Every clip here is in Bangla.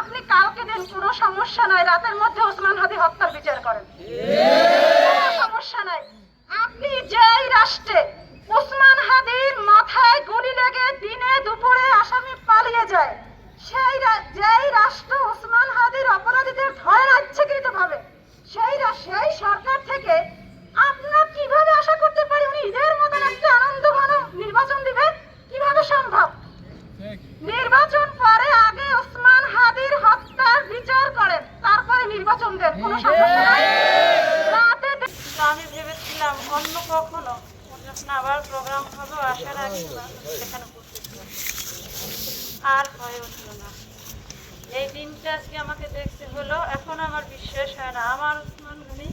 আপনি কালকে দিন কোনো সমস্যা নাই, রাতের মধ্যে ওসমান হাদি হত্যার বিচার করেন, কোনো সমস্যা নাই। আপনি যেই রাষ্ট্রে ওসমান হাদির মাথায় গুলি লেগে দিনে দুপুরে আসামি পালিয়ে যায়, যেই রাষ্ট্র ওসমান হাদির অপরাধীদের ধরে ইচ্ছাকৃতভাবে, সেই সরকার থেকে আমরা কিভাবে আশা করতে পারি উনি ঈদের মতন একটা আনন্দঘন নির্বাচন দিবে? কিভাবে সম্ভব? নির্বাচন পরে আগে ওসমান হাদির হত্যার বিচার করেন, তারপরে নির্বাচন দেন, কোনো সমস্যা নাই। আমি ভেবেছিলাম অন্য কখনো যখন আবার প্রোগ্রাম হবে আসার আগে সেখানে করতেছিলাম, আর হয়ে উঠল না। এই দিনটা আজকে আমাকে দেখতে হলো। এখন আমার বিশ্বাস হয় না আমার ওসমান গনি,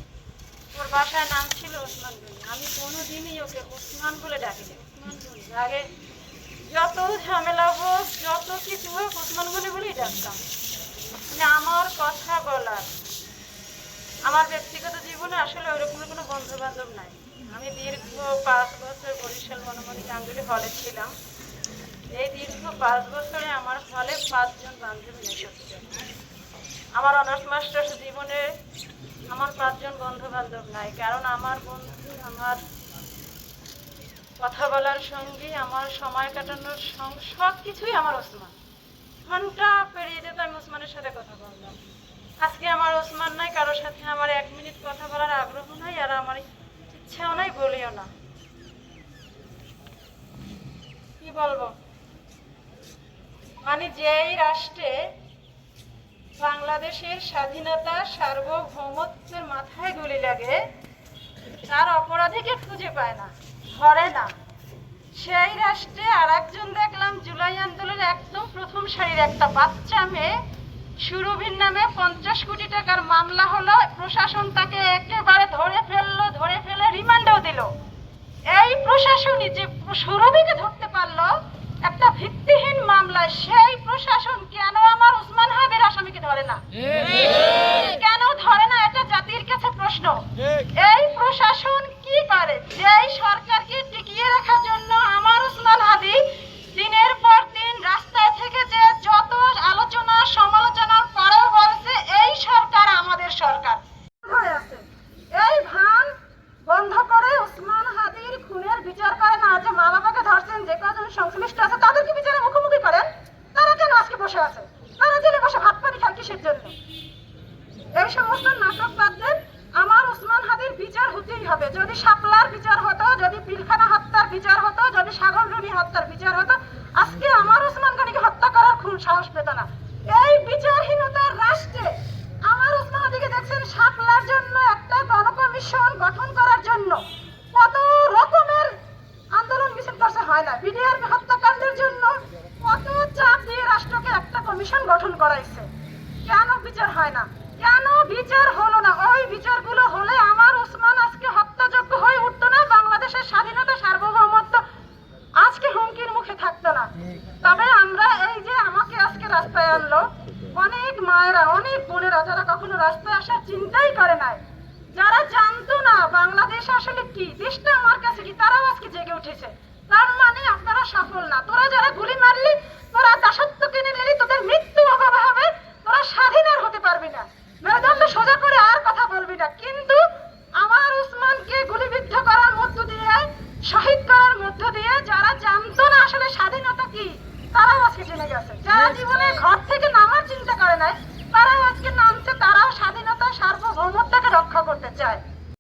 ওর বাসায় নাম ছিল ওসমান গনি, আমি কোনোদিনই ওকে ওসমান বলে ডাকিনি। ওসমান গনি আগে যত ঝামেলা হোক যত কিছু হোক ওসমান গনি বলেই ডাকতাম। মানে আমার কথা বলার, আমার ব্যক্তিগত জীবনে আসলে ওইরকম কোনো বন্ধু বান্ধব নাই। আমি দীর্ঘ 5 বছর বরিশাল মনোমণি গাঙ্গুলি হলে ছিলাম। এই দীর্ঘ 5 বছরে আমার হলে 5 জন বান্ধবী এসেছে। আমার অনার্স মাস্টার্স জীবনে আমার 5 জন বন্ধু বান্ধব নাই, কারণ আমার বন্ধু, আমার কথা বলার সঙ্গী, আমার সময় কাটানোর সব কিছুই আমার ওসমান। ঘন্টা পেরিয়ে যেত আমি ওসমানের সাথে কথা বললাম। আজকে আমার ওসমান নাই, কারোর সাথে আমার 1 মিনিট কথা বলার আগ্রহ নাই, আর আমার ইচ্ছাও নাই, বলিও না। কি বলবো, মানে যেই রাষ্ট্রে বাংলাদেশের স্বাধীনতা সার্বভৌমত্বের মাথায় গুলি লাগে, তার অপরাধীকে খুঁজে পায় না, ধরে না, সেই রাষ্ট্রে আর একজন দেখলাম জুলাই আন্দোলনের একদম প্রথম সারির একটা বাচ্চা মেয়ে সুরভির নামে 50 কোটি টাকার মামলা হলো, প্রশাসন তাকে একেবারে ধরে ফেলে রিমান্ডও দিল। এই প্রশাসনই যে সুরভিকে ধরতে পারলো একটা ভিত্তিহীন মামলায়, সেই প্রশাসন কেন আমার ওসমান হাদির আসামিকে ধরে না? কেন ধরে না? এটা জাতির কাছে প্রশ্ন। এই প্রশাসন কি করে? যেই সরকারকে টিকিয়ে রাখার জন্য আমার ওসমান হাদি দিনের পর দিন রাস্তায় থেকে যে যত আলোচনা সমালোচনার পরেও বলছে এই সরকার আমাদের সরকার। এই ভান বন্ধ করে ওসমান হাদির খুনের বিচার করে না। যে মা বাবাকে ধরছেন, যে কজন সংশ্লিষ্ট আছে তাদেরকে বিচারে মুখোমুখি করেন। তারা কেন আজকে বসে আছে? তারা জেলে বসে ভাত পানি খান কিসের জন্য? এই সমস্ত নাটক বাদ দেন। আমার ওসমান হাদির বিচার হতেই হবে। যদি শাপলার বিচার হতো, যদি পিলখানা হত্যার বিচার হতো, যদি সাগর রুনি হত্যার বিচার হতো, আজকে আমার ওসমান গনিকে হত্যা করার খুব সাহস পেত না। এই বিচারহীনতার রাষ্ট্রে আমার ওসমান হাদিকে দেখছেন শাপলার জন্য একটা গণকমিশন গঠন করার জন্য কত রকমের আন্দোলন মিছিল করতে হয় না? বিডিআর হত্যাকাণ্ডের জন্য কত চাপ দিয়ে রাষ্ট্রকে একটা কমিশন গঠন করাইছে। কেন বিচার হয় না? কেন বিচার হলো না? ওই বিচারগুলো হলে আমার ওসমান আজকে হত্যাযোগ্য হয়ে উঠতো না, বাংলাদেশের স্বাধীনতা সার্বভৌমত্ব আজকে হুমকির মুখে থাকতো না। তবে আমরা এই যে আমাকে আজকে রাস্তায় আনলো, অনেক মায়েরা, অনেক বোনেরা যারা কখনো রাস্তায় আসার চিন্তাই করে নাই, যারা জানতো না বাংলাদেশ আসলে কি, দেশটা আমার কাছে কি, তারাও আজকে জেগে উঠেছে। তার মানে আপনারা সফল না। তোরা যারা গুলি মারলি, তোরা দাসত্ব কিনে নিলি, তোদের মৃত্যু হবে, তোরা স্বাধীন আর হতে পারবি না। মেরুদণ্ড সোজা করে আর কথা বলবি না। কিন্তু আমার ওসমানকে গুলিবিদ্ধ করার মধ্য দিয়ে, শহীদ করার মধ্য দিয়ে যারা জানতো না আসলে স্বাধীনতা কি, তারাও আজকে জেনে গেছে। যারা জীবনে ঘর থেকে নামার চিন্তা করে নাই, তারাও আজকে নামছে, তারাও স্বাধীনতা সার্বভৌমত্বকে রক্ষা করতে চায়।